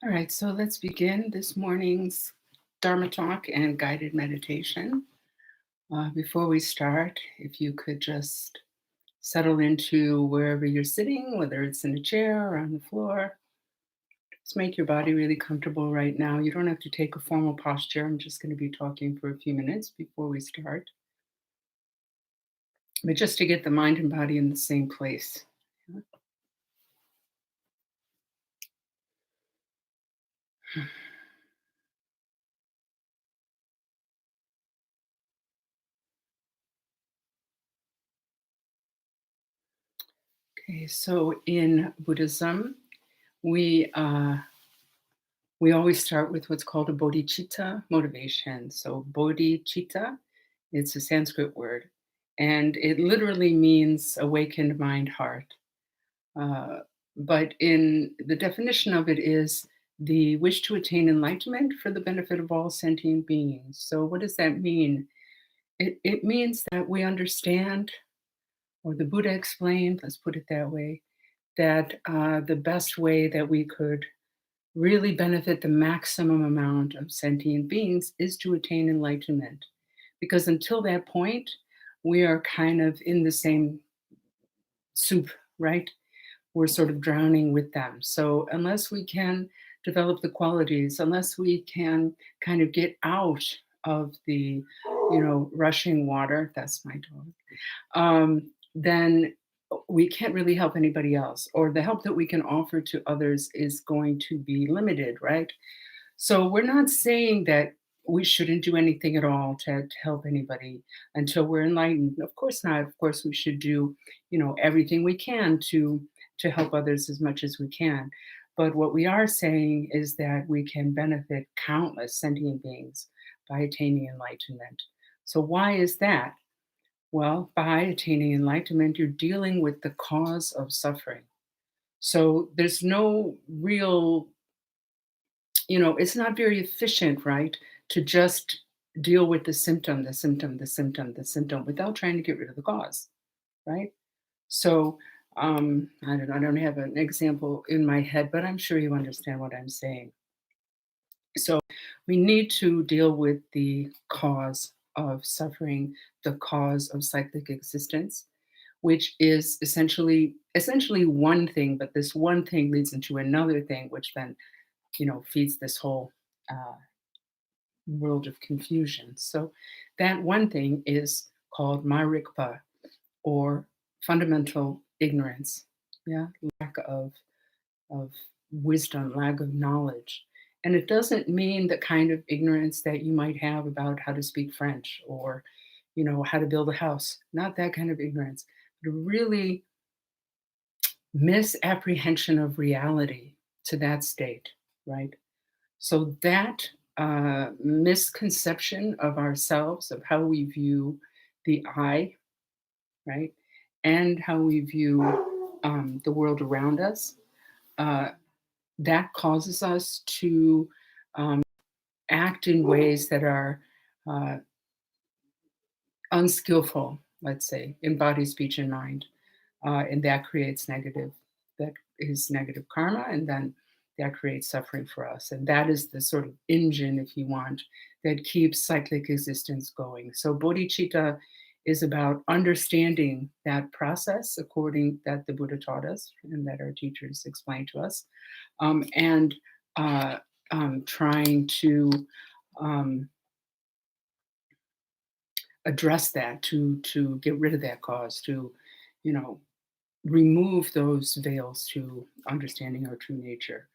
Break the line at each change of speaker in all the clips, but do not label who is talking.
All right, so let's begin this morning's Dharma talk and guided meditation. Before we start, if you could just settle into wherever you're sitting, whether it's in a chair or on the floor, just make your body really comfortable right now. You don't have to take a formal posture. I'm just going to be talking for a few minutes before we start, but just to get the mind and body in the same place. Okay, so in Buddhism, we we always start with what's called a Bodhichitta Motivation. So, Bodhichitta, it's a Sanskrit word, and it literally means awakened mind heart. Uh, but in the definition of it is the wish to attain enlightenment for the benefit of all sentient beings. So, what does that mean? It means that we understand, or the Buddha explained, let's put it that way, that the best way that we could really benefit the maximum amount of sentient beings is to attain enlightenment. Because until that point, we are kind of in the same soup, right? We're sort of drowning with them. So unless we can develop the qualities, unless we can kind of get out of the, rushing water, that's my dog, then we can't really help anybody else, or the help that we can offer to others is going to be limited, right? So we're not saying that we shouldn't do anything at all to help anybody until we're enlightened. Of course not. Of course, we should do, everything we can to help others as much as we can. But what we are saying is that we can benefit countless sentient beings by attaining enlightenment. So why is that? Well, by attaining enlightenment, you're dealing with the cause of suffering. So there's no real, it's not very efficient, right? To just deal with the symptom, the symptom, the symptom, the symptom without trying to get rid of the cause, right? So I don't have an example in my head, but I'm sure you understand what I'm saying. So we need to deal with the cause of suffering, the cause of cyclic existence, which is essentially one thing, but this one thing leads into another thing, which then feeds this whole uh, world of confusion. So that one thing is called marikpa, or fundamental ignorance. Yeah, lack of wisdom, lack of knowledge. And it doesn't mean the kind of ignorance that you might have about how to speak French, or, how to build a house. Not that kind of ignorance, but a really misapprehension of reality to that state, right? So that misconception of ourselves, of how we view the I, right, and how we view the world around us, uh, that causes us to um, act in ways that are uh, unskillful, let's say, in body, speech, and mind. And that creates that is negative karma, and then that creates suffering for us. And that is the sort of engine, if you want, that keeps cyclic existence going. So bodhicitta is about understanding that process according that the Buddha taught us and that our teachers explained to us, and uh, trying to um, address that, to get rid of that cause, to you know remove those veils to understanding our true nature.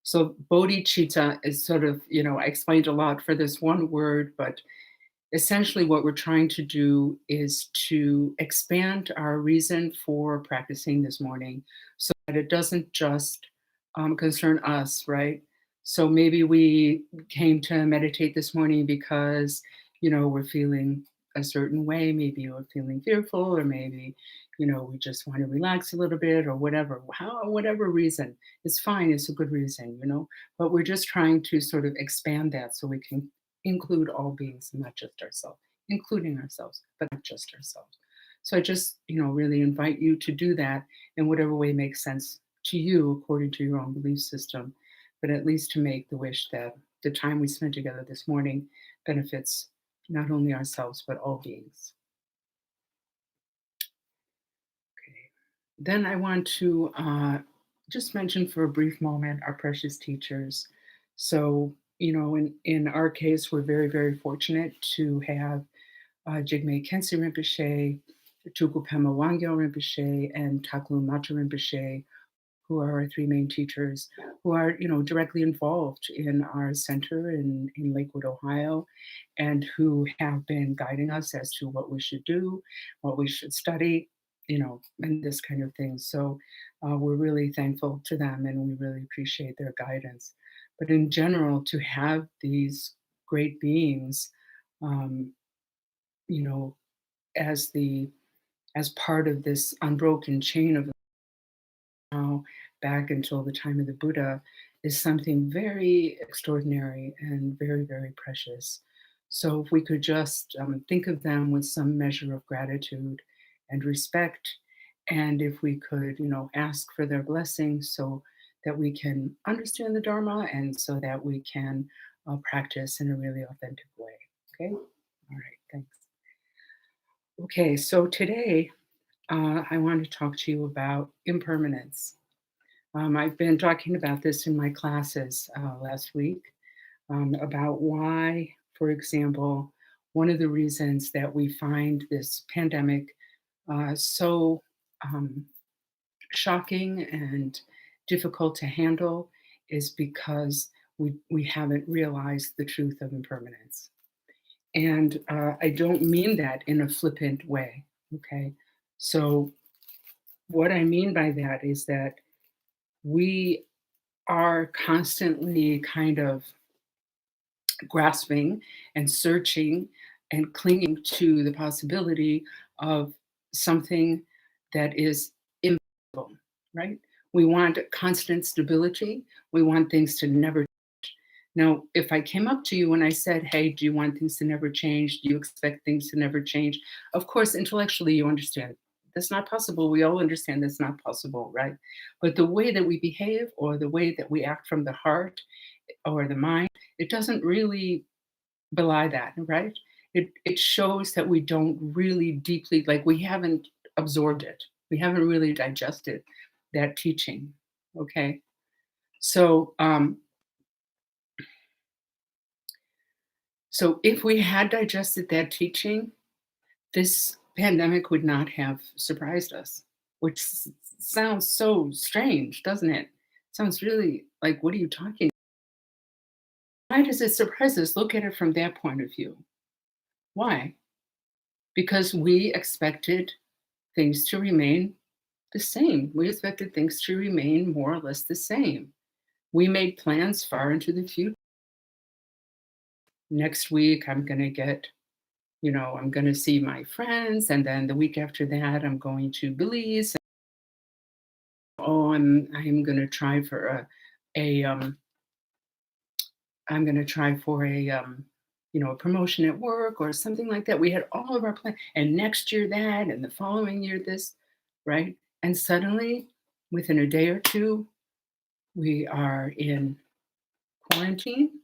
So bodhicitta is sort of, I explained a lot for this one word, but essentially what we're trying to do is to expand our reason for practicing this morning so that it doesn't just concern us, right? So maybe we came to meditate this morning because, we're feeling a certain way. Maybe we're feeling fearful, or maybe, we just want to relax a little bit, or whatever reason. It's fine. It's a good reason, but we're just trying to sort of expand that so we can include all beings, not just ourselves, including ourselves, but not just ourselves. So I just, really invite you to do that in whatever way makes sense to you according to your own belief system. but at least to make the wish that the time we spent together this morning benefits not only ourselves, but all beings. Okay. Then I want to just mention for a brief moment our precious teachers. So, in our case, we're very, very fortunate to have Jigme Khyentse Rinpoche, Tuku Pema Wangyo Rinpoche, and Taklum Macha Rinpoche, who are our three main teachers, who are, directly involved in our center in Lakewood, Ohio, and who have been guiding us as to what we should do, what we should study, and this kind of thing. So we're really thankful to them and we really appreciate their guidance. But in general, to have these great beings, um, you know, as the as part of this unbroken chain of now back until the time of the Buddha is something very extraordinary and very, very precious. So, if we could just think of them with some measure of gratitude and respect, and if we could, ask for their blessing so that we can understand the Dharma and so that we can practice in a really authentic way. Okay? All right, thanks. Okay, so today I want to talk to you about impermanence. I've been talking about this in my classes last week about why, for example, one of the reasons that we find this pandemic so um, shocking and difficult to handle is because we haven't realized the truth of impermanence. And I don't mean that in a flippant way, okay? So, what I mean by that is that we are constantly kind of grasping and searching and clinging to the possibility of something that is impossible, right? We want constant stability. We want things to never. Now, if I came up to you and I said, "Hey, do you want things to never change? Do you expect things to never change?" Of course, intellectually, you understand that's not possible. We all understand that's not possible, right? But the way that we behave or the way that we act from the heart or the mind, it doesn't really belie that, right? It shows that we don't really deeply, like we haven't absorbed it. We haven't really digested that teaching. Okay. So so if we had digested that teaching, this pandemic would not have surprised us, which sounds so strange, doesn't it? Sounds really like, what are you talking? Why does it surprise us? Look at it from that point of view. Why? Because we expected things to remain the same. We expected things to remain more or less the same. We made plans far into the future. Next week, I'm going to get, I'm going to see my friends. And then the week after that, I'm going to Belize. Oh, I'm going to try for a I'm going to try for a promotion at work or something like that. We had all of our plans, and next year that, and the following year this, right? And suddenly, within a day or two, we are in quarantine,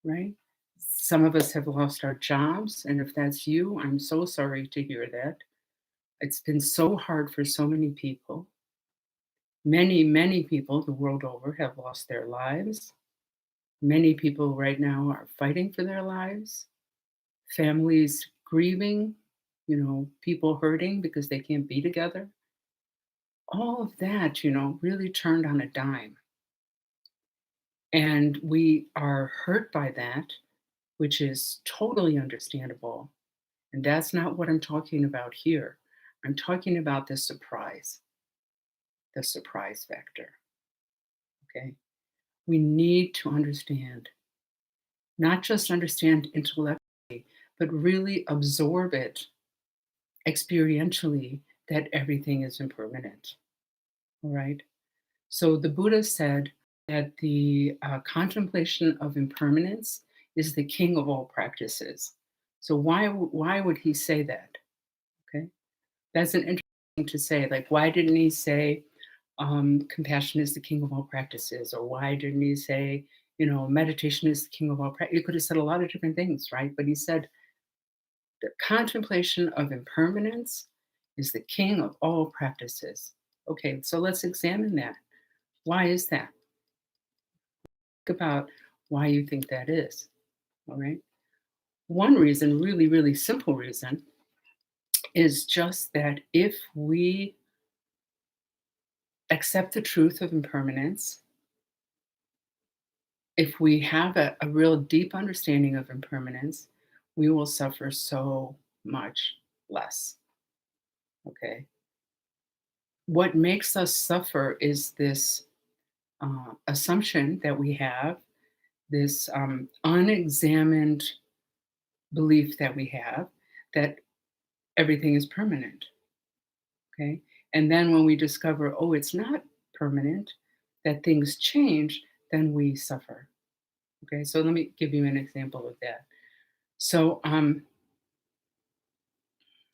right? Some of us have lost our jobs, and if that's you, I'm so sorry to hear that. It's been so hard for so many people. Many, many people the world over have lost their lives. Many people right now are fighting for their lives, families grieving, people hurting because they can't be together. All of that, really turned on a dime. And we are hurt by that, which is totally understandable. And that's not what I'm talking about here. I'm talking about the surprise factor. Okay. We need to understand, not just understand intellectually, but really absorb it experientially that everything is impermanent. All right. So the Buddha said that the contemplation of impermanence is the king of all practices. So why would he say that? Okay. That's an interesting thing to say. Like, why didn't he say Compassion is the king of all practices, or why didn't he say, meditation is the king of all practices? He could have said a lot of different things, right? But he said the contemplation of impermanence is the king of all practices. Okay, so let's examine that. Why is that? Think about why you think that is. All right. One reason, really, really simple reason, is just that if we accept the truth of impermanence, if we have a real deep understanding of impermanence, we will suffer so much less. Okay. What makes us suffer is this assumption that we have, this unexamined belief that we have that everything is permanent. Okay. And then when we discover, oh, it's not permanent, that things change, then we suffer. Okay. So let me give you an example of that. So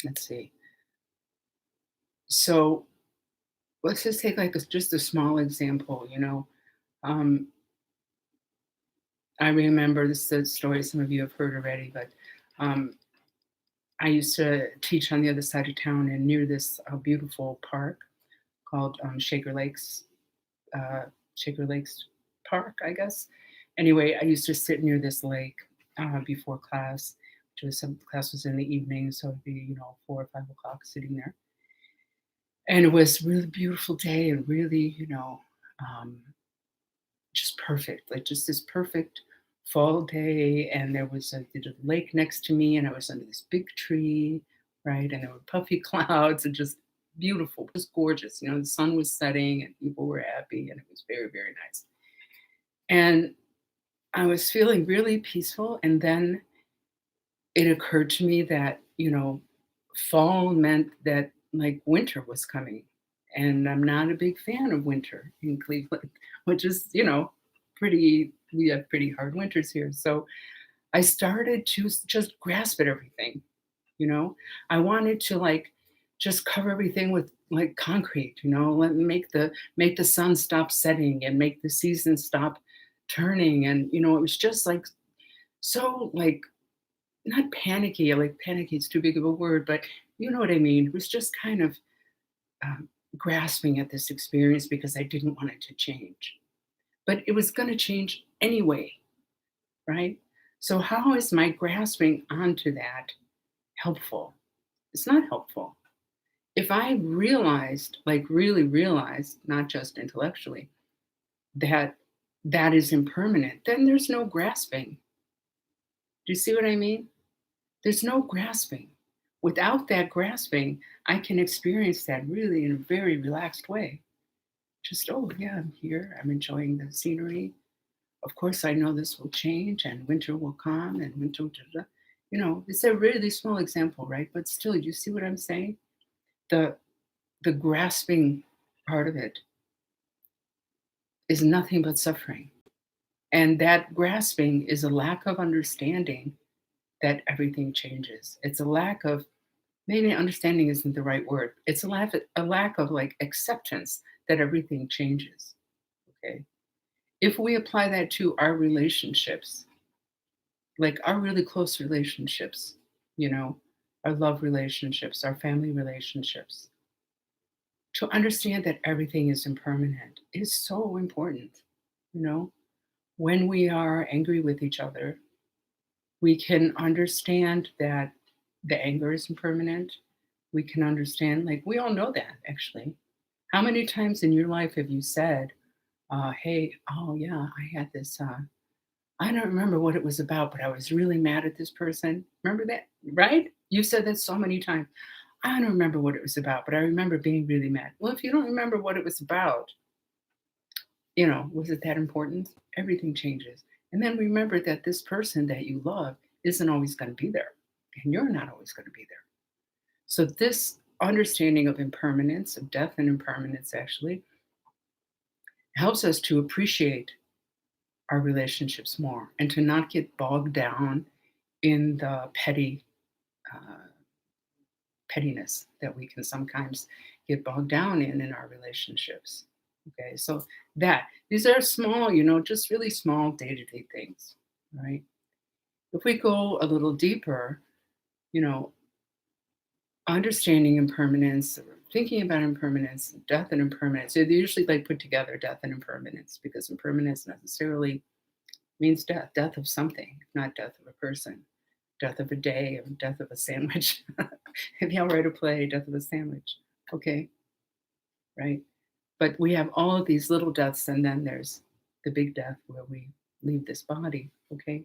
let's see. So let's just take like just a small example, Um, I remember this is a story some of you have heard already, but um, I used to teach on the other side of town and near this beautiful park called uh, Shaker Lakes Park, I guess. Anyway, I used to sit near this lake before class, which was some class was in the evening, so it'd be 4 or 5 o'clock sitting there, and it was a really beautiful day and really um, just perfect, like just this perfect fall day. And there was a lake next to me, and I was under this big tree, right? And there were puffy clouds and just beautiful, just gorgeous. The sun was setting and people were happy, and it was very, very nice. And I was feeling really peaceful. And then it occurred to me that, fall meant that like winter was coming. And I'm not a big fan of winter in Cleveland, which is, we have pretty hard winters here. So I started to just grasp at everything, you know. I wanted to like just cover everything with like concrete, let make the sun stop setting and make the season stop turning. And it was just like so like not panicky, like panicky is too big of a word, but you know what I mean. It was just kind of um, grasping at this experience because I didn't want it to change. But it was going to change anyway, right? So, how is my grasping onto that helpful? It's not helpful. If I realized, like really realized, not just intellectually, that that is impermanent, then there's no grasping. Do you see what I mean? There's no grasping. Without that grasping, I can experience that really in a very relaxed way. Just, oh, yeah, I'm here. I'm enjoying the scenery. Of course, I know this will change and winter will come and winter, da, da. It's a really small example, right? But still, you see what I'm saying? The the grasping part of it is nothing but suffering. And that grasping is a lack of understanding that everything changes. It's a lack of maybe understanding isn't the right word. It's a lack of like acceptance that everything changes. Okay. If we apply that to our relationships, like our really close relationships, you know, our love relationships, our family relationships, to understand that everything is impermanent is so important. You know, when we are angry with each other, we can understand that the anger is impermanent. We can understand, like, we all know that actually. How many times in your life have you said, hey, oh yeah, I had this, I don't remember what it was about, but I was really mad at this person. Remember that, right? You've said that so many times. I don't remember what it was about, but I remember being really mad. Well, if you don't remember what it was about, was it that important? Everything changes. And then remember that this person that you love isn't always going to be there, and you're not always going to be there. So, this understanding of impermanence, of death and impermanence, actually helps us to appreciate our relationships more and to not get bogged down in the uh, pettiness that we can sometimes get bogged down in our relationships. Okay, so these are small, just really small day-to-day things, right? If we go a little deeper, you know, understanding impermanence, or thinking about impermanence, death and impermanence, they usually like put together death and impermanence because impermanence necessarily means death of something, not death of a person, death of a day, or death of a sandwich. Maybe I'll write a play, Death of a Sandwich. Okay, right? But we have all of these little deaths, and then there's the big death where we leave this body. Okay,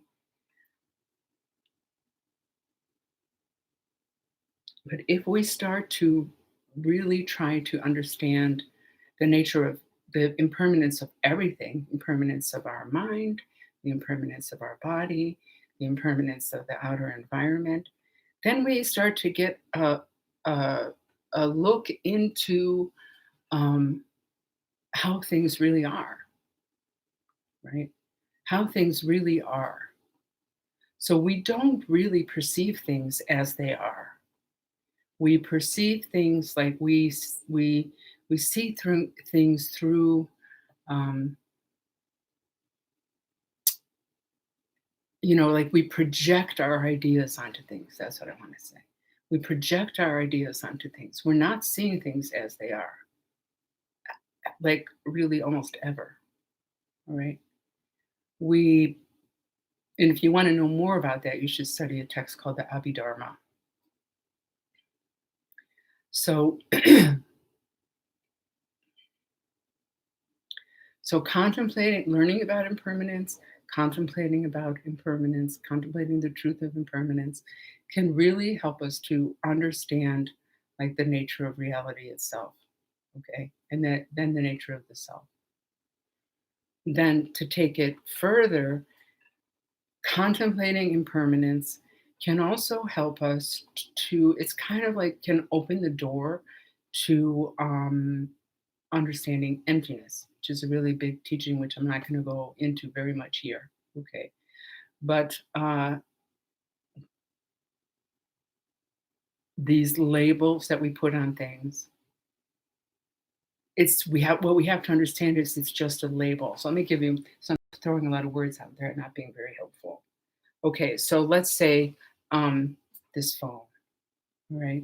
but if we start to really try to understand the nature of the impermanence of everything, impermanence of our mind, the impermanence of our body, the impermanence of the outer environment, then we start to get a, a look into um, how things really are, right? How things really are. So we don't really perceive things as they are. We perceive things like we see through things through um, like we project our ideas onto things. That's what I want to say. We project our ideas onto things. We're not seeing things as they are, like really almost ever. All right. We And if you want to know more about that, you should study a text called the Abhidharma. So, so contemplating, learning about impermanence, contemplating the truth of impermanence, can really help us to understand like the nature of reality itself. Okay, and then the nature of the self. Then to take it further, contemplating impermanence can also help us to, it's kind of like can open the door to understanding emptiness, which is a really big teaching, which I'm not going to go into very much here. Okay. But these labels that we put on things, what we have to understand is it's just a label. So let me give you some, throwing a lot of words out there, not being very helpful. Okay, so let's say um, this phone, right?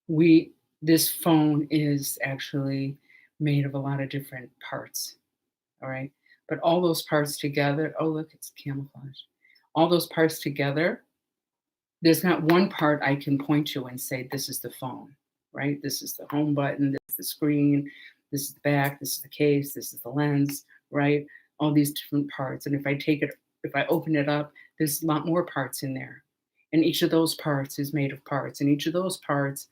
We This phone is actually made of a lot of different parts, all right? But all those parts together, oh look, it's camouflage. All those parts together, there's not one part I can point to and say this is the phone, right? This is the home button, this is the screen, this is the back, this is the case, this is the lens, right? All these different parts. And if I open it up, there's a lot more parts in there. And each of those parts is made of parts. And each of those parts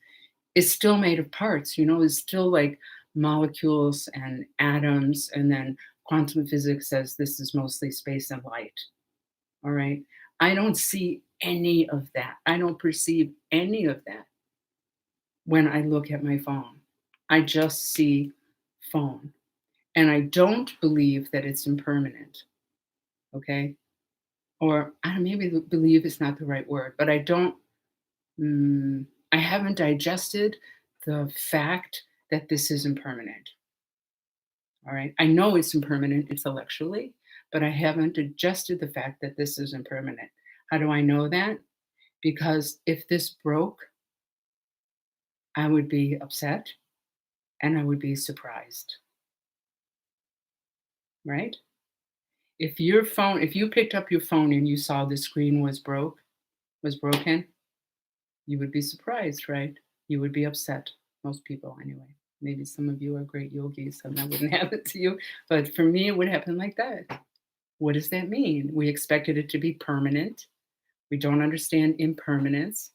is still made of parts, is still like molecules and atoms. And then quantum physics says this is mostly space and light. All right. I don't see any of that. I don't perceive any of that when I look at my phone. I just see phone. And I don't believe that it's impermanent. Okay. Or maybe believe is not the right word, but I haven't digested the fact that this is impermanent. All right. I know it's impermanent intellectually, but I haven't digested the fact that this is impermanent. How do I know that? Because if this broke, I would be upset and I would be surprised, right? If you picked up your phone and you saw the screen was broken, you would be surprised, right? You would be upset. Most people, anyway. Maybe some of you are great yogis, and that wouldn't happen to you. But for me, it would happen like that. What does that mean? We expected it to be permanent. We don't understand impermanence.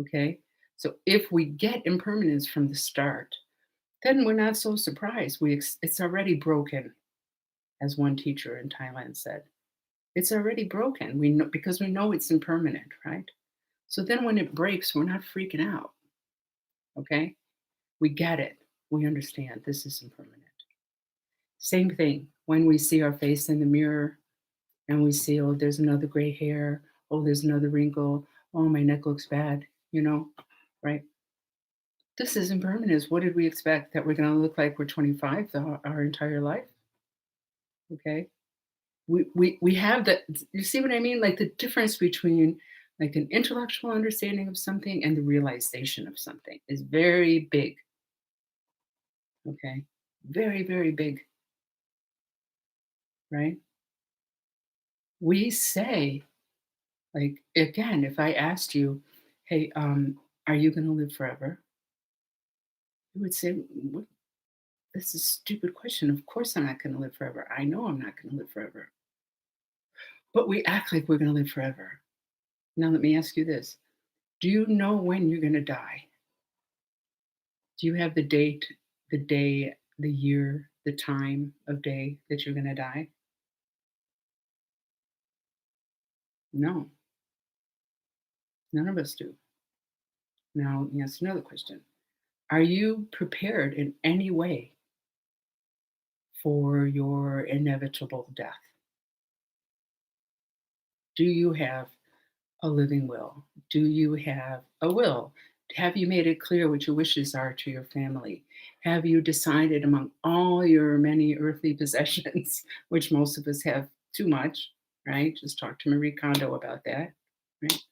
Okay. So if we get impermanence from the start, then we're not so surprised. It's already broken, as one teacher in Thailand said. It's already broken. We know because we know it's impermanent, right? So then when it breaks, we're not freaking out. Okay? We get it. We understand this is impermanent. Same thing when we see our face in the mirror and we see, oh, there's another gray hair. Oh, there's another wrinkle. Oh, my neck looks bad, right? This is impermanence. What did we expect? That we're gonna look like we're 25 our entire life? Okay. We have the you see what I mean? Like, the difference between, like, an intellectual understanding of something and the realization of something is very big, okay? Very, very big, right? We say, like, again, if I asked you, "Hey, are you gonna live forever?" You would say, "What? This is a stupid question. Of course I'm not gonna live forever. I know I'm not gonna live forever." But we act like we're gonna live forever. Now let me ask you this. Do you know when you're gonna die? Do you have the date, the day, the year, the time of day that you're gonna die? No, none of us do. Now, let me ask another question. Are you prepared in any way for your inevitable death? Do you have a living will? Do you have a will? Have you made it clear what your wishes are to your family? Have you decided among all your many earthly possessions, which most of us have too much, right? Just talk to Marie Kondo about that, right?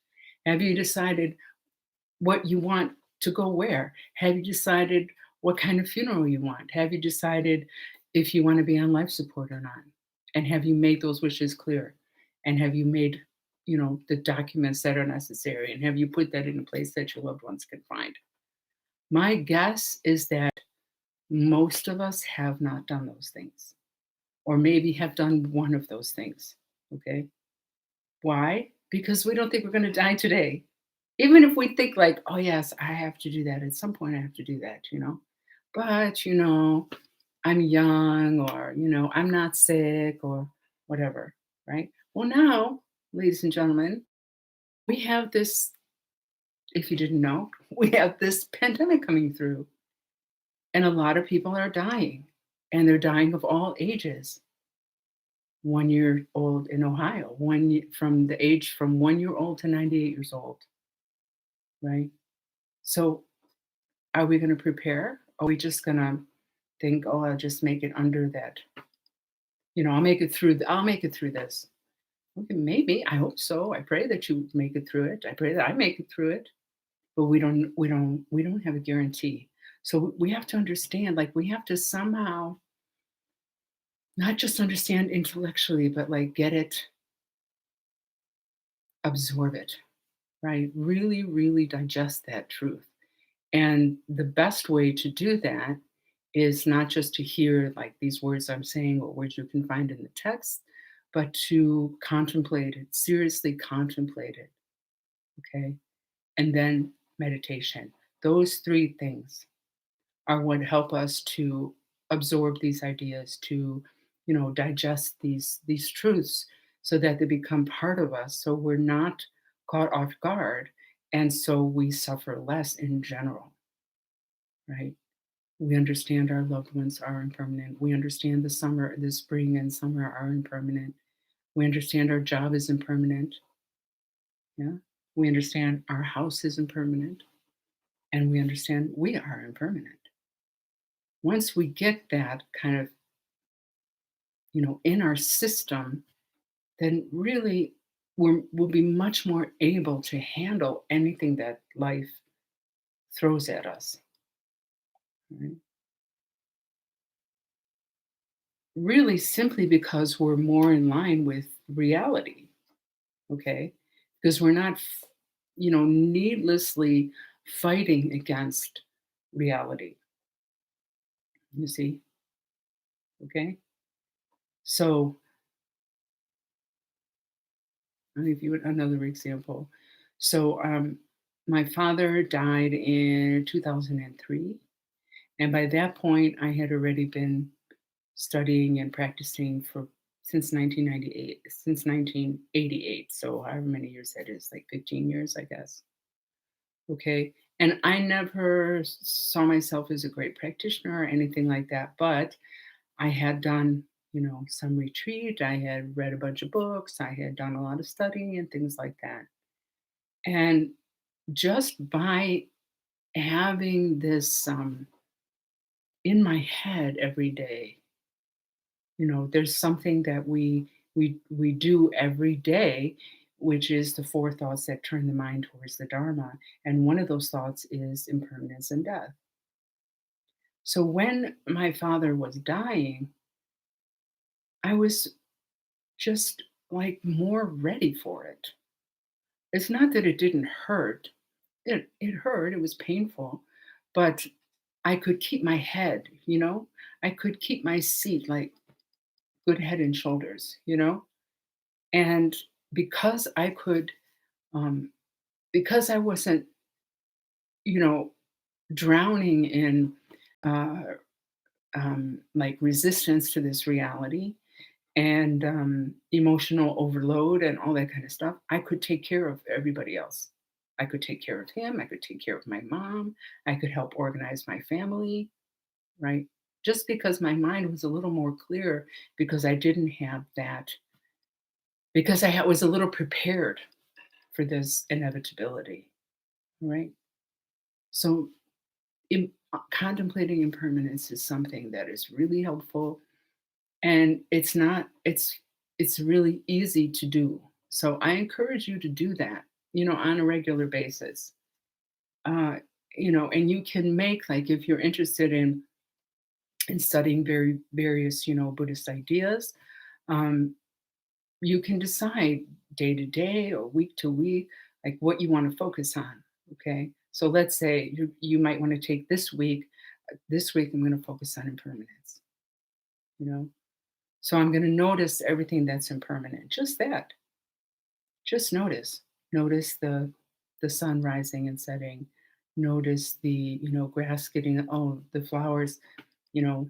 Have you decided what you want to go where? Have you decided what kind of funeral you want? Have you decided if you want to be on life support or not? And have you made those wishes clear? And have you made, the documents that are necessary? And have you put that in a place that your loved ones can find? My guess is that most of us have not done those things, or maybe have done one of those things. Okay. Why? Because we don't think we're going to die today. Even if we think like, "Oh, yes, I have to do that. At some point, I have to do that." But, I'm young or, I'm not sick or whatever, right? Well, now, ladies and gentlemen, we have this, if you didn't know, we have this pandemic coming through, and a lot of people are dying, and they're dying of all ages. 1 year old in Ohio, from the age from 1 year old to 98 years old, right? So are we going to prepare? Are we just going to think, oh, I'll just make it under that? I'll make it through. I'll make it through this. Okay, maybe. I hope so. I pray that you make it through it. I pray that I make it through it. But we don't have a guarantee. So we have to understand. Like, we have to somehow not just understand intellectually, but like get it, absorb it, right? Really, really digest that truth. And the best way to do that is not just to hear like these words I'm saying or words you can find in the text, but to contemplate it, seriously contemplate it. Okay. And then meditation. Those three things are what help us to absorb these ideas, to, digest these truths so that they become part of us. So we're not caught off guard. And so we suffer less in general, right? We understand our loved ones are impermanent. We understand the spring and summer are impermanent. We understand our job is impermanent. Yeah. We understand our house is impermanent. And we understand we are impermanent. Once we get that kind of, in our system, then really we'll be much more able to handle anything that life throws at us. Right? Really simply because we're more in line with reality. Okay, because we're not needlessly fighting against reality, you see. Okay, so I'll give you another example. So my father died in 2003, and by that point I had already been studying and practicing for since 1988, so however many years that is, like 15 years, I guess. Okay. And I never saw myself as a great practitioner or anything like that, but I had done, some retreat. I had read a bunch of books. I had done a lot of studying and things like that. And just by having this in my head every day. There's something that we do every day, which is the four thoughts that turn the mind towards the Dharma. And one of those thoughts is impermanence and death. So when my father was dying, I was just like more ready for it. It's not that it didn't hurt. It hurt, it was painful, but I could keep my head. I could keep my seat like good head and shoulders. And because I could, um, because I wasn't, you know, drowning in uh, like resistance to this reality and emotional overload and all that kind of stuff, I could take care of everybody else. I could take care of him. I could take care of my mom. I could help organize my family, right? Just because my mind was a little more clear because I didn't have that, because was a little prepared for this inevitability, right? So, contemplating impermanence is something that is really helpful, and it's really easy to do. So, I encourage you to do that, on a regular basis. Uh, and you can make, like, if you're interested in studying various, Buddhist ideas, um, you can decide day to day or week to week, like what you want to focus on. Okay. So let's say you might want to take this week I'm going to focus on impermanence, you know? So I'm going to notice everything that's impermanent. Just that. Just notice. Notice the sun rising and setting. Notice the, grass getting, oh, the flowers, you know,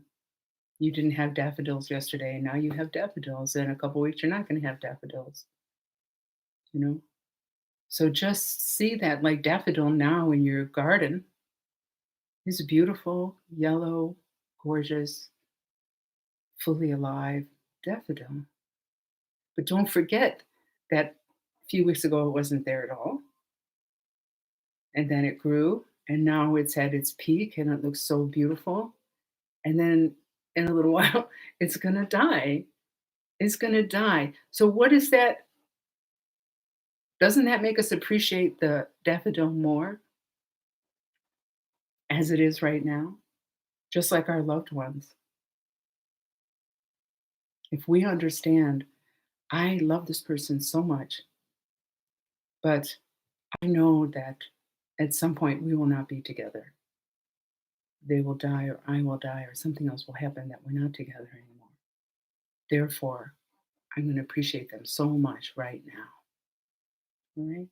you didn't have daffodils yesterday, and now you have daffodils. In a couple weeks, you're not going to have daffodils, you know? So just see that like daffodil now in your garden is a beautiful, yellow, gorgeous, fully alive daffodil. But don't forget that a few weeks ago it wasn't there at all. And then it grew, and now it's at its peak and it looks so beautiful. And then in a little while, it's going to die. It's going to die. So, what is that? Doesn't that make us appreciate the daffodil more as it is right now? Just like our loved ones. If we understand, I love this person so much, but I know that at some point we will not be together. They will die, or I will die, or something else will happen that we're not together anymore. Therefore, I'm going to appreciate them so much right now. All right?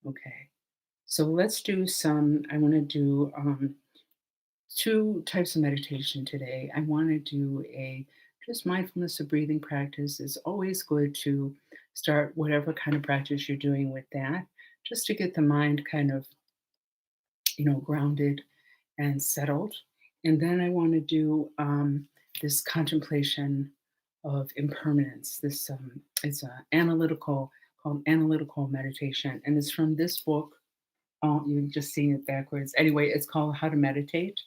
Okay. So let's do some. I want to do two types of meditation today. I want to do a just mindfulness of breathing practice. It's always good to start whatever kind of practice you're doing with that, just to get the mind kind of, grounded and settled. And then I want to do this contemplation of impermanence. This it's a analytical called Analytical Meditation, and it's from this book. You're just seeing it backwards. Anyway, it's called How to Meditate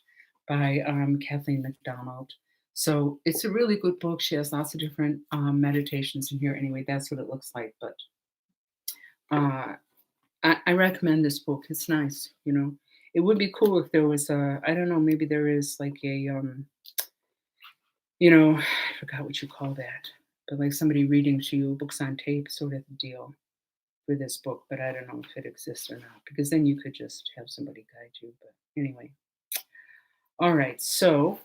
by Kathleen McDonald. So it's a really good book. She has lots of different meditations in here. Anyway, that's what it looks like. But uh, I recommend this book. It's nice. It would be cool if there was a, I don't know, maybe there is like a, I forgot what you call that, but like somebody reading to you books on tape sort of deal for this book. But I don't know if it exists or not, because then you could just have somebody guide you. But anyway, all right. So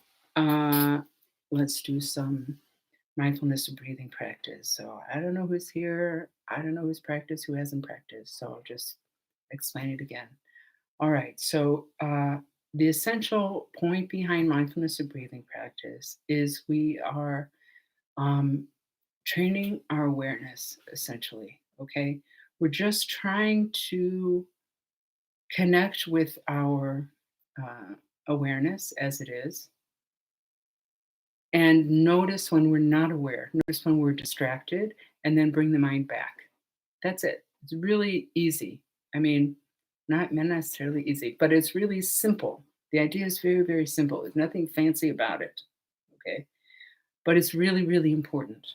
let's do some mindfulness of breathing practice. So I don't know who's here. I don't know who's practiced, who hasn't practiced. So I'll just explain it again. All right. So the essential point behind mindfulness of breathing practice is we are um, training our awareness, essentially. Okay. We're just trying to connect with our awareness as it is and notice when we're not aware, notice when we're distracted, and then bring the mind back. That's it. It's really easy. I mean, Not necessarily easy, but it's really simple. The idea is very, very simple. There's nothing fancy about it, okay? But it's really, really important.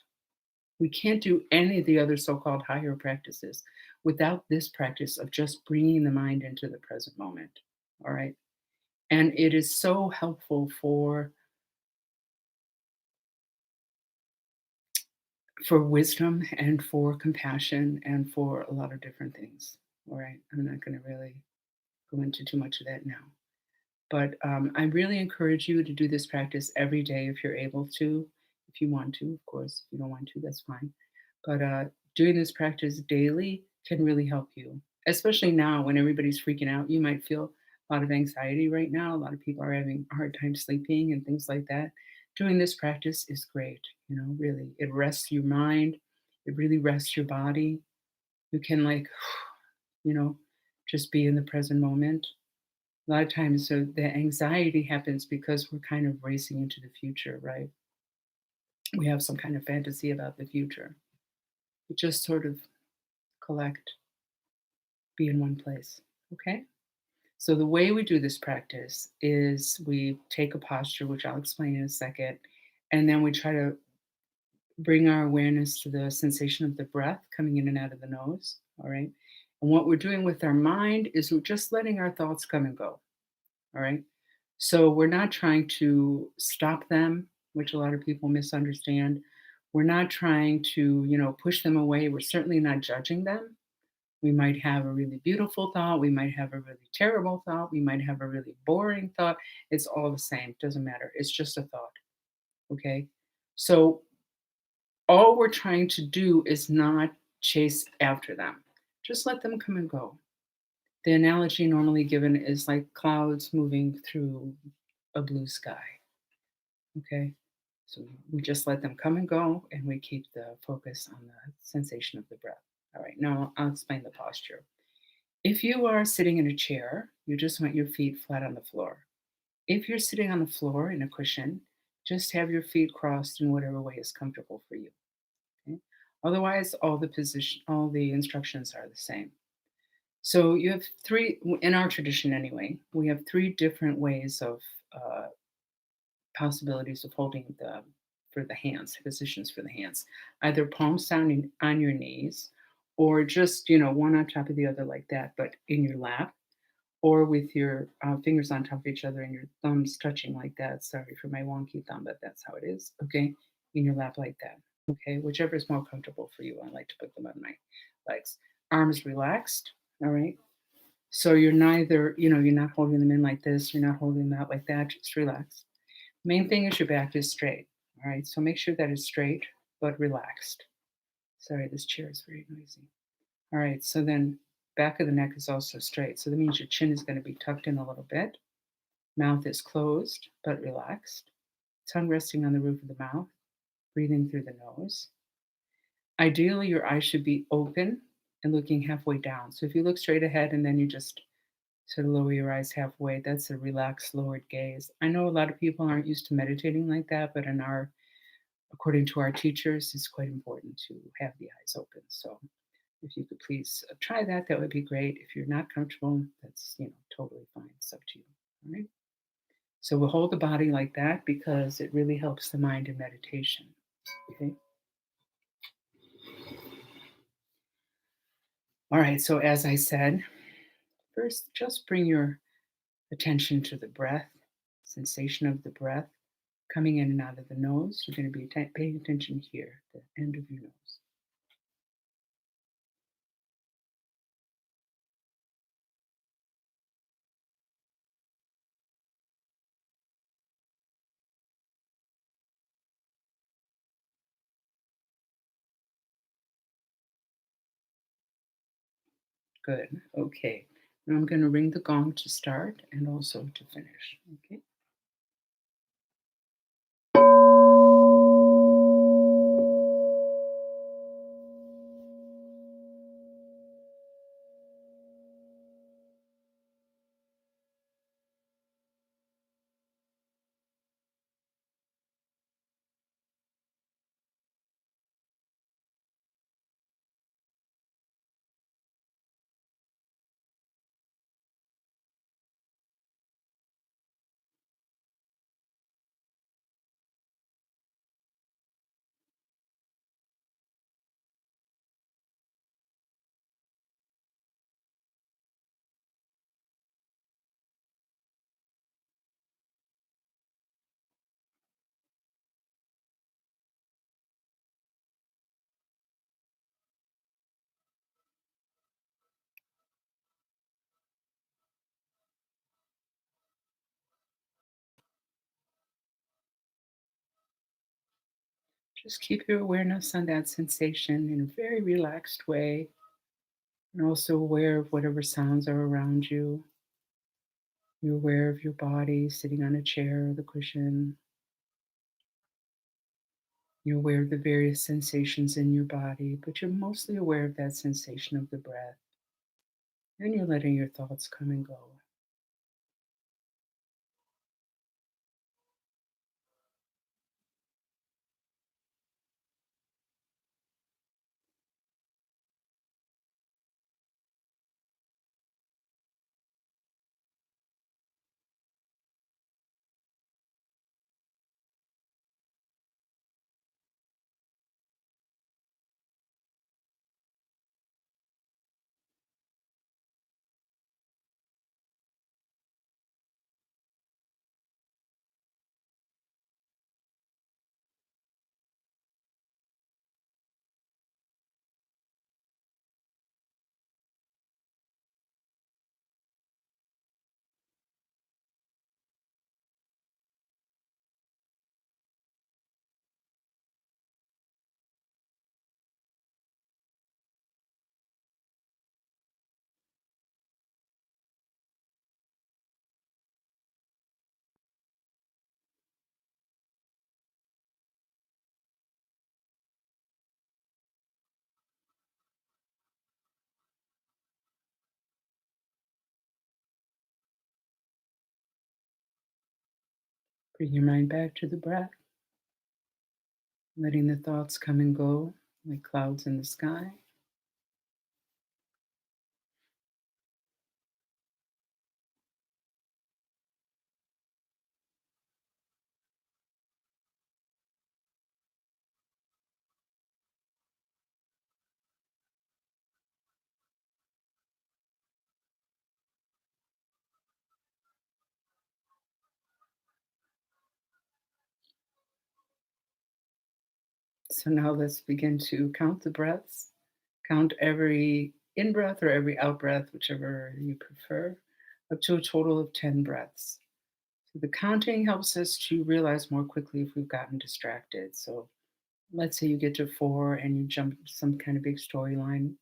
We can't do any of the other so-called higher practices without this practice of just bringing the mind into the present moment, all right? And it is so helpful for wisdom and for compassion and for a lot of different things, all right? I'm not gonna really go into too much of that now. But I really encourage you to do this practice every day if you're able to. If you want to, of course. If you don't want to, that's fine. But doing this practice daily can really help you, especially now when everybody's freaking out. You might feel a lot of anxiety right now. A lot of people are having a hard time sleeping and things like that. Doing this practice is great. Really, it rests your mind. It really rests your body. You can, like, you know, just be in the present moment. A lot of times, so the anxiety happens because we're kind of racing into the future, right? We have some kind of fantasy about the future. We just sort of collect, be in one place. Okay? So the way we do this practice is we take a posture, which I'll explain in a second, and then we try to bring our awareness to the sensation of the breath coming in and out of the nose. All right. And what we're doing with our mind is we're just letting our thoughts come and go. All right. So we're not trying to stop them, which a lot of people misunderstand. We're not trying to, push them away. We're certainly not judging them. We might have a really beautiful thought. We might have a really terrible thought. We might have a really boring thought. It's all the same. Doesn't matter. It's just a thought. Okay. So all we're trying to do is not chase after them. Just let them come and go. The analogy normally given is like clouds moving through a blue sky. Okay. So we just let them come and go and we keep the focus on the sensation of the breath. All right. Now I'll explain the posture. If you are sitting in a chair, you just want your feet flat on the floor. If you're sitting on the floor in a cushion, just have your feet crossed in whatever way is comfortable for you. Okay? Otherwise, all the instructions are the same. So you have three, in our tradition anyway, we have three different ways of uh, possibilities of holding for the hands, positions for the hands, either palms down on your knees, or just one on top of the other like that, but in your lap, or with your fingers on top of each other and your thumbs touching like that. Sorry for my wonky thumb, but that's how it is. Okay, in your lap like that. Okay, whichever is more comfortable for you. I like to put them on my legs. Arms relaxed. All right. So you're neither, you're not holding them in like this. You're not holding them out like that. Just relax. Main thing is your back is straight. All right. So make sure that it's straight but relaxed. Sorry, this chair is very noisy. All right. So then back of the neck is also straight. So that means your chin is going to be tucked in a little bit. Mouth is closed but relaxed. Tongue resting on the roof of the mouth. Breathing through the nose. Ideally, your eyes should be open and looking halfway down. So if you look straight ahead and then you just sort of lower your eyes halfway, that's a relaxed, lowered gaze. I know a lot of people aren't used to meditating like that, but according to our teachers, it's quite important to have the eyes open. So if you could please try that, that would be great. If you're not comfortable, that's totally fine. It's up to you. All right. So we'll hold the body like that because it really helps the mind in meditation. Okay. All right. So as I said, first just bring your attention to the breath, sensation of the breath coming in and out of the nose. You're going to be paying attention here, the end of your nose. Good. Okay. Now I'm going to ring the gong to start and also to finish. Okay. Just keep your awareness on that sensation in a very relaxed way, and also aware of whatever sounds are around you. You're aware of your body sitting on a chair or the cushion. You're aware of the various sensations in your body, but you're mostly aware of that sensation of the breath. And you're letting your thoughts come and go. Bring your mind back to the breath, letting the thoughts come and go like clouds in the sky. So now let's begin to count the breaths. Count every in breath or every out breath, whichever you prefer, up to a total of 10 breaths. So the counting helps us to realize more quickly if we've gotten distracted. So let's say you get to 4 and you jump to some kind of big storyline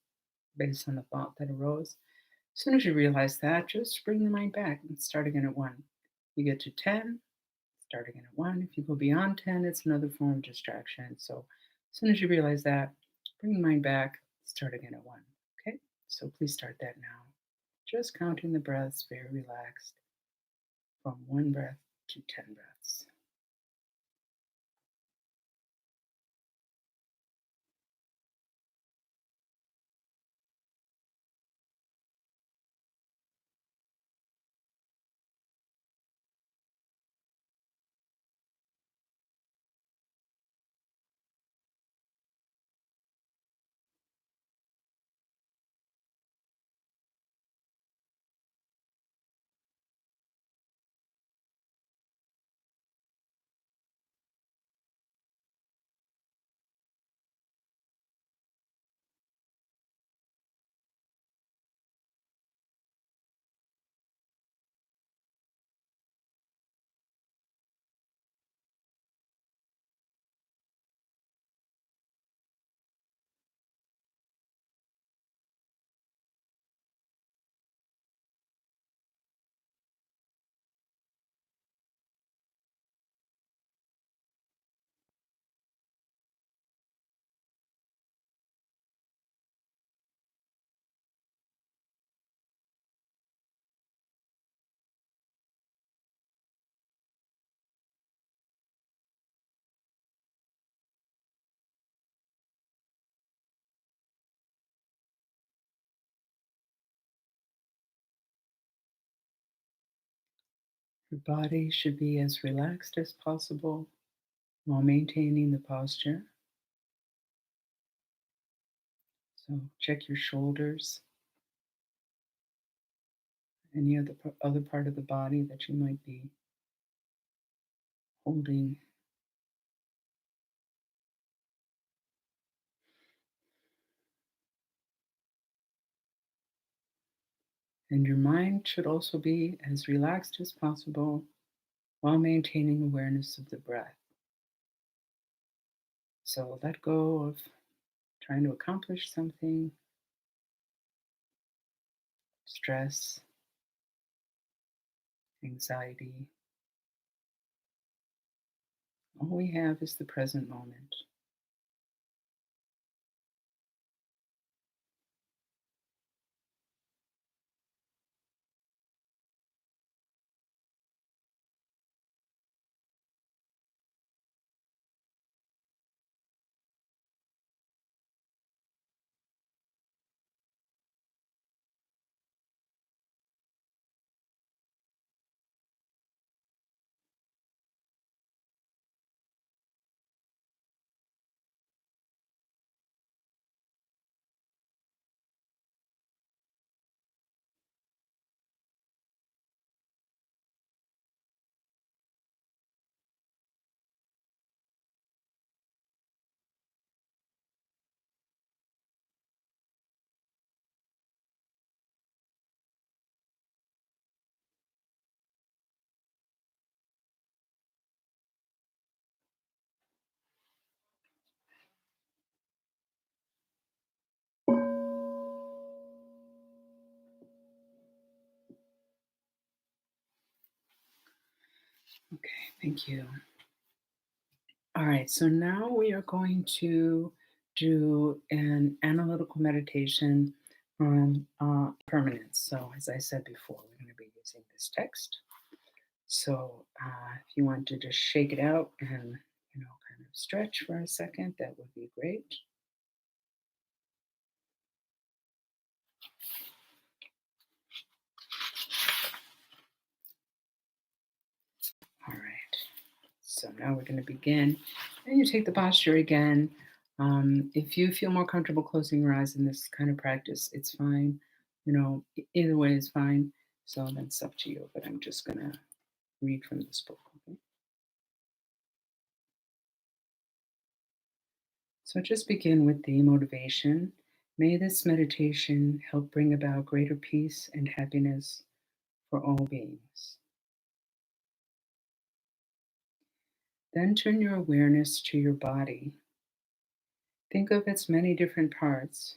based on the thought that arose. As soon as you realize that, just bring the mind back and start again at 1. You get to 10, start again at 1. If you go beyond 10, it's another form of distraction. So as soon as you realize that, bring the mind back, start again at 1. Okay? So please start that now. Just counting the breaths, very relaxed, from 1 breath to 10 breaths. Your body should be as relaxed as possible while maintaining the posture. So check your shoulders, any other part of the body that you might be holding. And your mind should also be as relaxed as possible while maintaining awareness of the breath. So let go of trying to accomplish something, stress, anxiety. All we have is the present moment. Okay, thank you. All right, so now we are going to do an analytical meditation on permanence. So, as I said before, we're going to be using this text. So, if you want to just shake it out and kind of stretch for a second, that would be great. All right. So now we're going to begin. And you take the posture again. If you feel more comfortable closing your eyes in this kind of practice, it's fine. Either way is fine. So that's up to you. But I'm just going to read from this book. Okay? So just begin with the motivation. May this meditation help bring about greater peace and happiness for all beings. Then turn your awareness to your body. Think of its many different parts: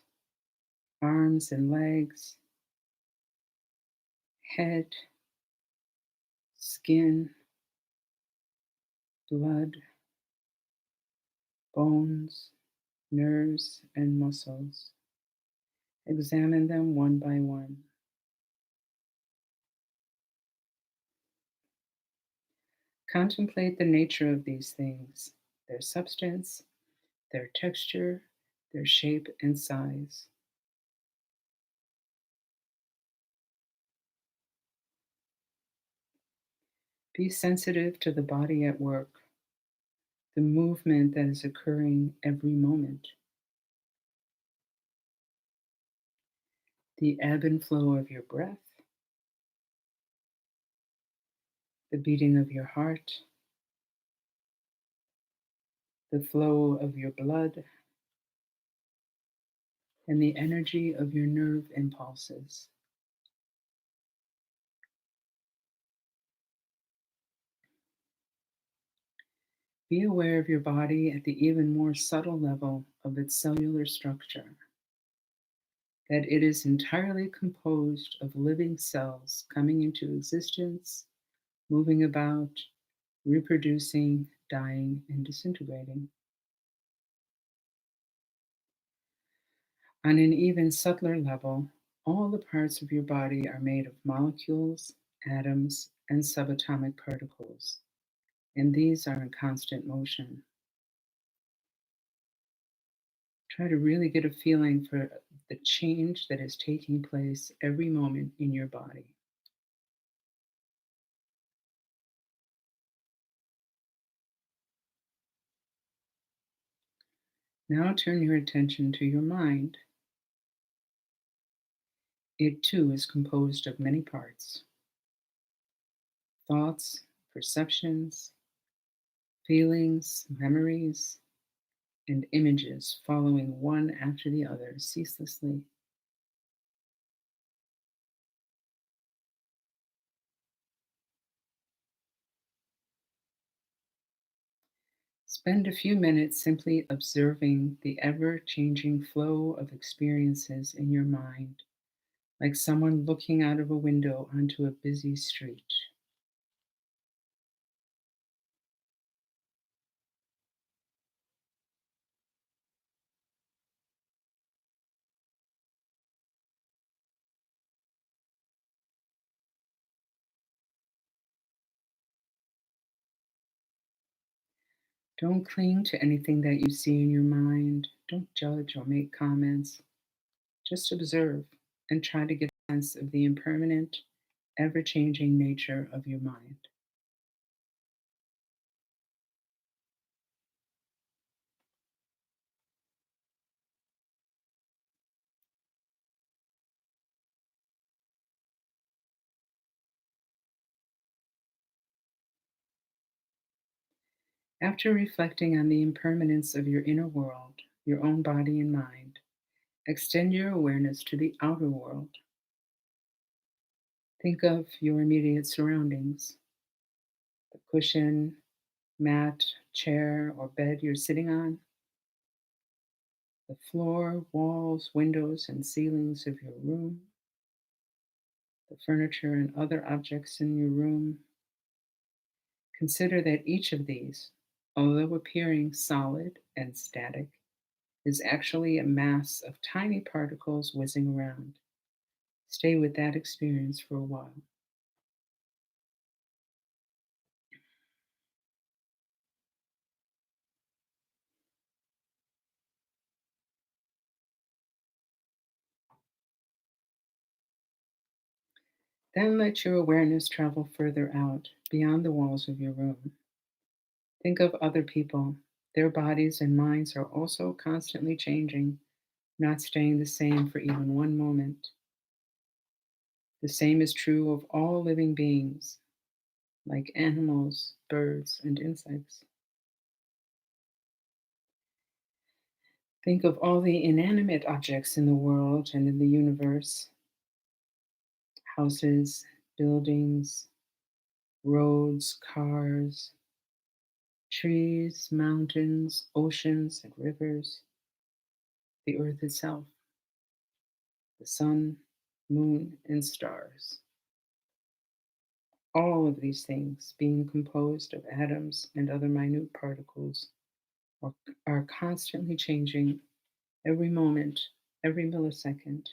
arms and legs, head, skin, blood, bones, nerves, and muscles. Examine them one by one. Contemplate the nature of these things, their substance, their texture, their shape and size. Be sensitive to the body at work, the movement that is occurring every moment, the ebb and flow of your breath, the beating of your heart, the flow of your blood, and the energy of your nerve impulses. Be aware of your body at the even more subtle level of its cellular structure, that it is entirely composed of living cells coming into existence, moving about, reproducing, dying, and disintegrating. On an even subtler level, all the parts of your body are made of molecules, atoms, and subatomic particles, and these are in constant motion. Try to really get a feeling for the change that is taking place every moment in your body. Now turn your attention to your mind. It too is composed of many parts: thoughts, perceptions, feelings, memories, and images following one after the other ceaselessly. Spend a few minutes simply observing the ever changing flow of experiences in your mind, like someone looking out of a window onto a busy street. Don't cling to anything that you see in your mind. Don't judge or make comments. Just observe and try to get a sense of the impermanent, ever changing nature of your mind. After reflecting on the impermanence of your inner world, your own body and mind, extend your awareness to the outer world. Think of your immediate surroundings, the cushion, mat, chair, or bed you're sitting on, the floor, walls, windows, and ceilings of your room, the furniture and other objects in your room. Consider that each of these, although appearing solid and static, is actually a mass of tiny particles whizzing around. Stay with that experience for a while. Then let your awareness travel further out, beyond the walls of your room. Think of other people. Their bodies and minds are also constantly changing, not staying the same for even one moment. The same is true of all living beings, like animals, birds, and insects. Think of all the inanimate objects in the world and in the universe: houses, buildings, roads, cars, trees, mountains, oceans, and rivers, the earth itself, the sun, moon, and stars. All of these things, being composed of atoms and other minute particles, are, are constantly changing every moment, every millisecond.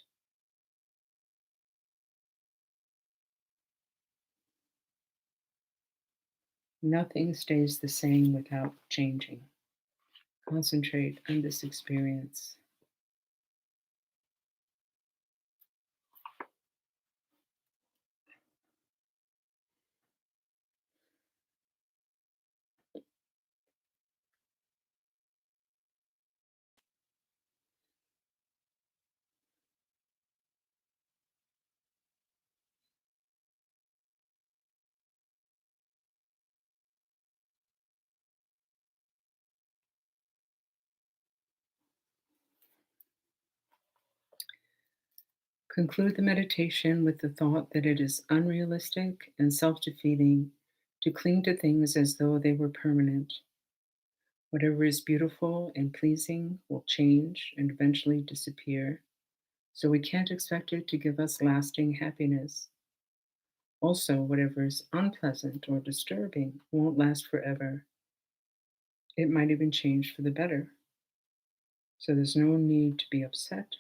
Nothing stays the same without changing. Concentrate on this experience. Conclude the meditation with the thought that it is unrealistic and self defeating to cling to things as though they were permanent. Whatever is beautiful and pleasing will change and eventually disappear, so we can't expect it to give us lasting happiness. Also, whatever is unpleasant or disturbing won't last forever. It might even change for the better, so there's no need to be upset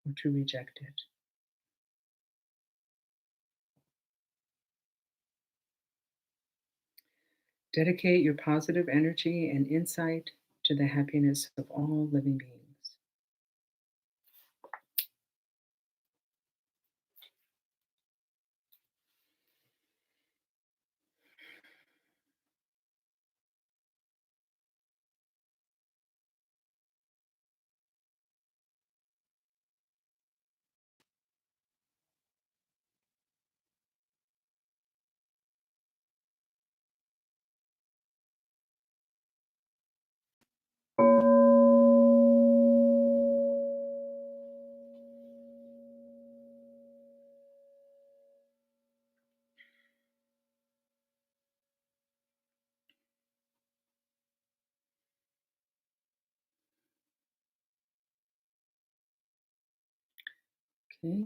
or to reject it. Dedicate your positive energy and insight to the happiness of all living beings. Okay.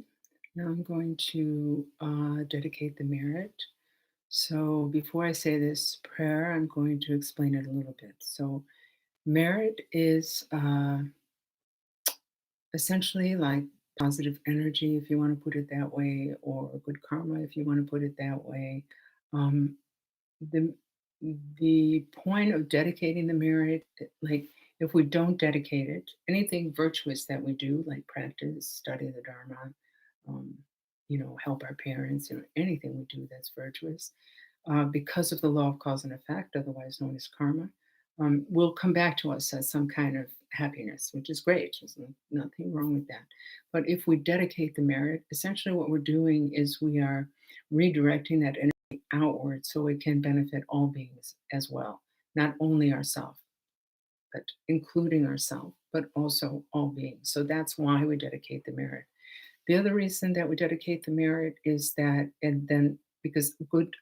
Now I'm going to dedicate the merit. So before I say this prayer, I'm going to explain it a little bit. So merit is essentially like positive energy, if you want to put it that way, or good karma, if you want to put it that way. Um, the the point of dedicating the merit, like if we don't dedicate it, anything virtuous that we do, like practice, study the Dharma, um, help our parents, anything we do that's virtuous, because of the law of cause and effect, otherwise known as karma, will come back to us as some kind of happiness, which is great. There's nothing wrong with that. But if we dedicate the merit, essentially what we're doing is we are redirecting that energy outward so it can benefit all beings as well, not only ourselves, but including ourselves, but also all beings. So that's why we dedicate the merit. The other reason that we dedicate the merit is that, and then because good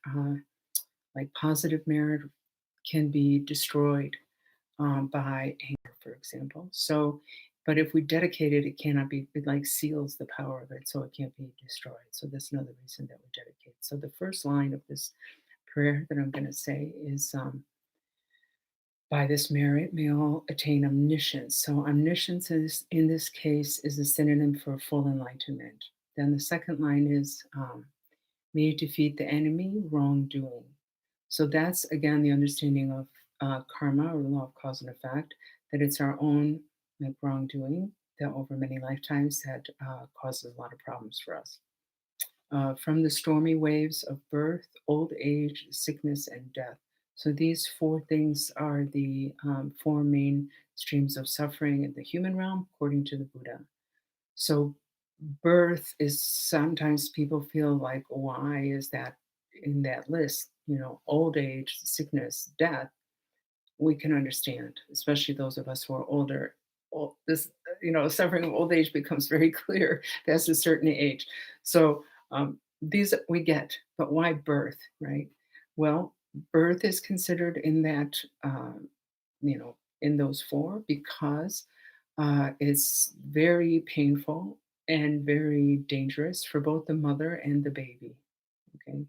like positive merit can be destroyed by anger, for example. So, but if we dedicate it, it cannot be, it like seals the power of it, so it can't be destroyed. So that's another reason that we dedicate. So the first line of this prayer that I'm going to say is by this merit, may all attain omniscience. So omniscience is, in this case, is a synonym for full enlightenment. Then the second line is may you defeat the enemy, wrongdoing. So that's again the understanding of karma or the law of cause and effect, that it's our own like wrongdoing that over many lifetimes that causes a lot of problems for us. From the stormy waves of birth, old age, sickness, and death. So these four things are the four main streams of suffering in the human realm, according to the Buddha. So birth is sometimes people feel like, why is that in that list? Old age, sickness, death, we can understand, especially those of us who are older. This, suffering of old age becomes very clear past a certain age. So these we get, but why birth, right? Well, birth is considered in that, in those four because it's very painful and very dangerous for both the mother and the baby. Okay.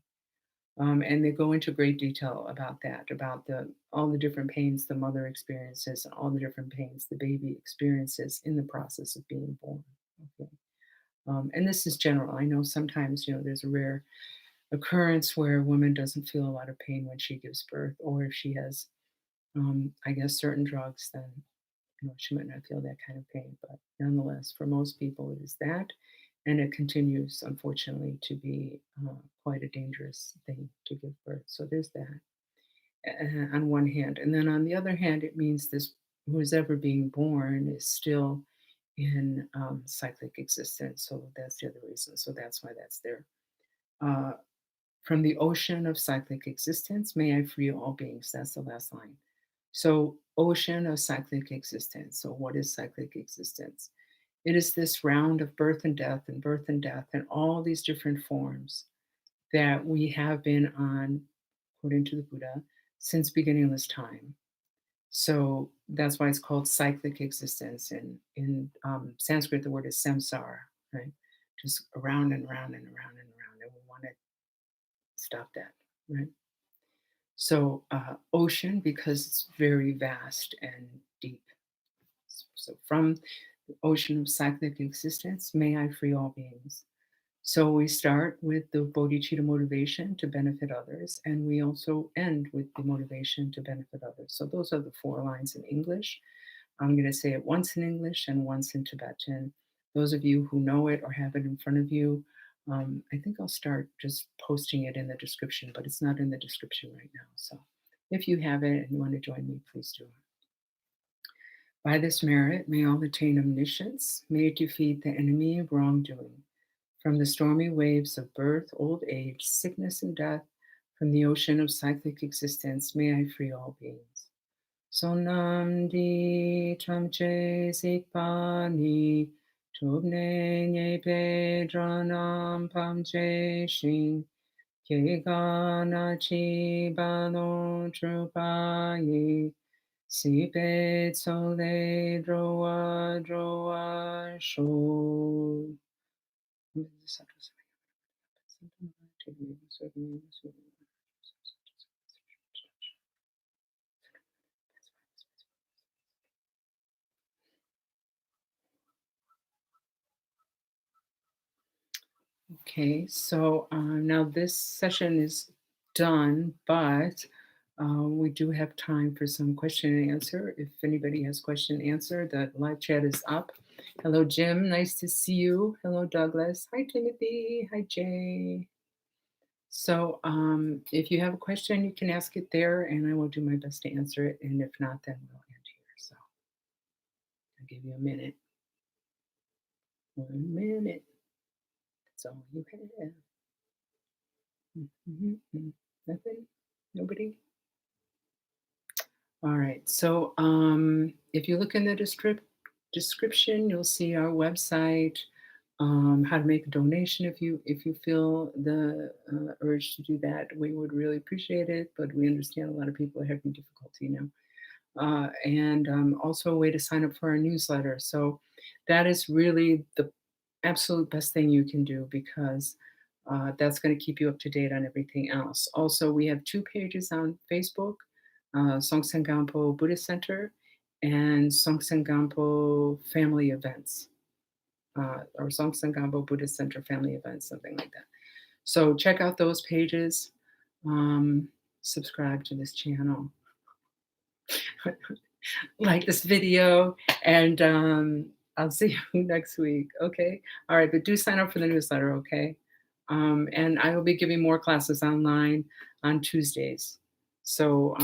And they go into great detail about that, about the all the different pains the mother experiences and all the different pains the baby experiences in the process of being born. Okay. And this is general. I know sometimes, there's a rare occurrence where a woman doesn't feel a lot of pain when she gives birth, or if she has, I guess, certain drugs, then she might not feel that kind of pain. But nonetheless, for most people, it is that. And it continues, unfortunately, to be quite a dangerous thing to give birth. So there's that on one hand. And then on the other hand, it means this who's ever being born is still in cyclic existence. So that's the other reason. So that's why that's there. Uh, from the ocean of cyclic existence, may I free all beings. That's the last line. So, ocean of cyclic existence. So, what is cyclic existence? It is this round of birth and death, and all these different forms that we have been on, according to the Buddha, since beginningless time. So that's why it's called cyclic existence. And in Sanskrit, the word is samsara, right? Just around and around and around and around. And we want to stop that, right? So, ocean, because it's very vast and deep. So, from the ocean of cyclic existence, may I free all beings. So, we start with the Bodhichitta motivation to benefit others, and we also end with the motivation to benefit others. So, those are the four lines in English. I'm going to say it once in English and once in Tibetan. Those of you who know it or have it in front of you, I think I'll start just posting it in the description, but it's not in the description right now. So if you have it and you want to join me, please do. By this merit, may all attain omniscience, may it defeat the enemy of wrongdoing. From the stormy waves of birth, old age, sickness, and death, from the ocean of cyclic existence, may I free all beings. Sonam di tramche sikpani tubne nye pedranam pamche shing kegana chi bano trupayi sipe sole droa droa sho. Okay, so now this session is done, but we do have time for some question and answer. If anybody has question and answer, the live chat is up. Hello, Jim. Nice to see you. Hello, Douglas. Hi, Timothy. Hi, Jay. So if you have a question, you can ask it there, and I will do my best to answer it. And if not, then we'll end here. So I'll give you a minute. 1 minute. That's all you have. Nothing? Nobody? All right. So if you look in the description, you'll see our website, how to make a donation if you feel the urge to do that. We would really appreciate it, but we understand a lot of people are having difficulty now. And also a way to sign up for our newsletter. So that is really the absolute best thing you can do because that's going to keep you up to date on everything else. Also, we have 2 pages on Facebook, Songtsen Gampo Buddhist Center and Songtsen Gampo Family Events, or Songtsen Gampo Buddhist Center Family Events, something like that. So check out those pages. Subscribe to this channel. Like this video, and I'll see you next week. Okay. All right. But do sign up for the newsletter. Okay. And I will be giving more classes online on Tuesdays. So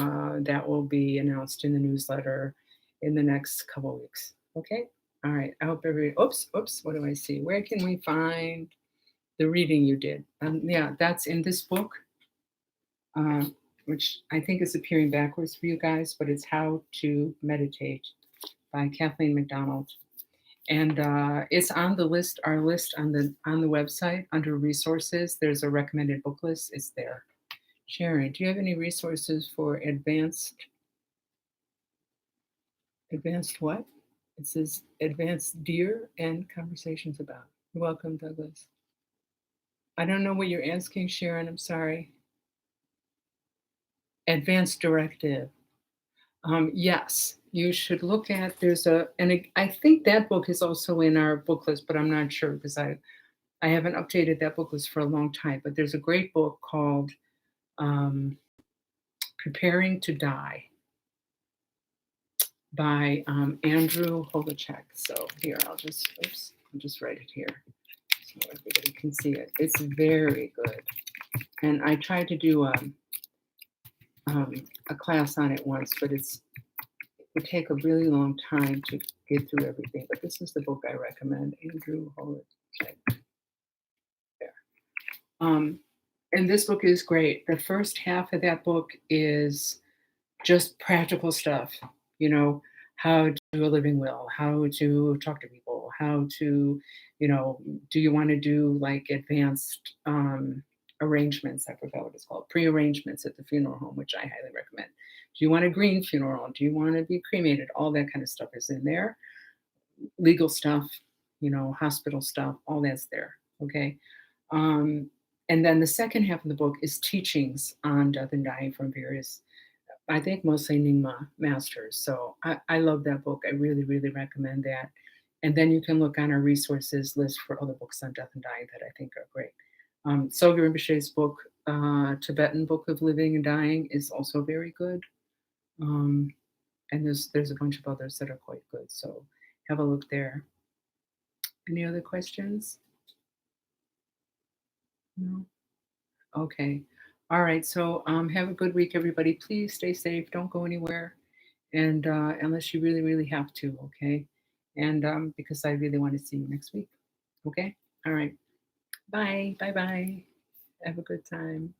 that will be announced in the newsletter in the next couple of weeks. Okay. All right. I hope everybody, oops. What do I see? Where can we find the reading you did? Yeah, that's in this book. Which I think is appearing backwards for you guys, but it's How to Meditate by Kathleen McDonald. And it's on the list, our list on the website under resources. There's a recommended book list. It's there. Sharon, do you have any resources for advanced what? It says advanced deer and conversations about. You're welcome, Douglas. I don't know what you're asking, Sharon. I'm sorry. Advanced directive. Yes, you should look at. I think that book is also in our book list, but I'm not sure because I haven't updated that book list for a long time. But there's a great book called "Preparing to Die" by Andrew Holochek. So here, I'll just write it here so everybody can see it. It's very good, and I tried to do a class on it once, but it would take a really long time to get through everything. But this is the book I recommend, Andrew Holochek. There. And this book is great. The first half of that book is just practical stuff, how to do a living will, how to talk to people, how to, do you want to do like advanced arrangements? I forgot what it's called, pre-arrangements at the funeral home, which I highly recommend. Do you want a green funeral? Do you want to be cremated? All that kind of stuff is in there. Legal stuff, hospital stuff, all that's there. Okay. And then the second half of the book is teachings on death and dying from various, I think mostly Nyingma masters. So I love that book. I really, really recommend that. And then you can look on our resources list for other books on death and dying that I think are great. Sogyal Rinpoche's book, Tibetan Book of Living and Dying, is also very good. And there's a bunch of others that are quite good. So have a look there. Any other questions? No? Okay. All right. So have a good week, everybody. Please stay safe. Don't go anywhere. And unless you really, really have to, okay? And because I really want to see you next week. Okay? All right. Bye. Bye-bye. Have a good time.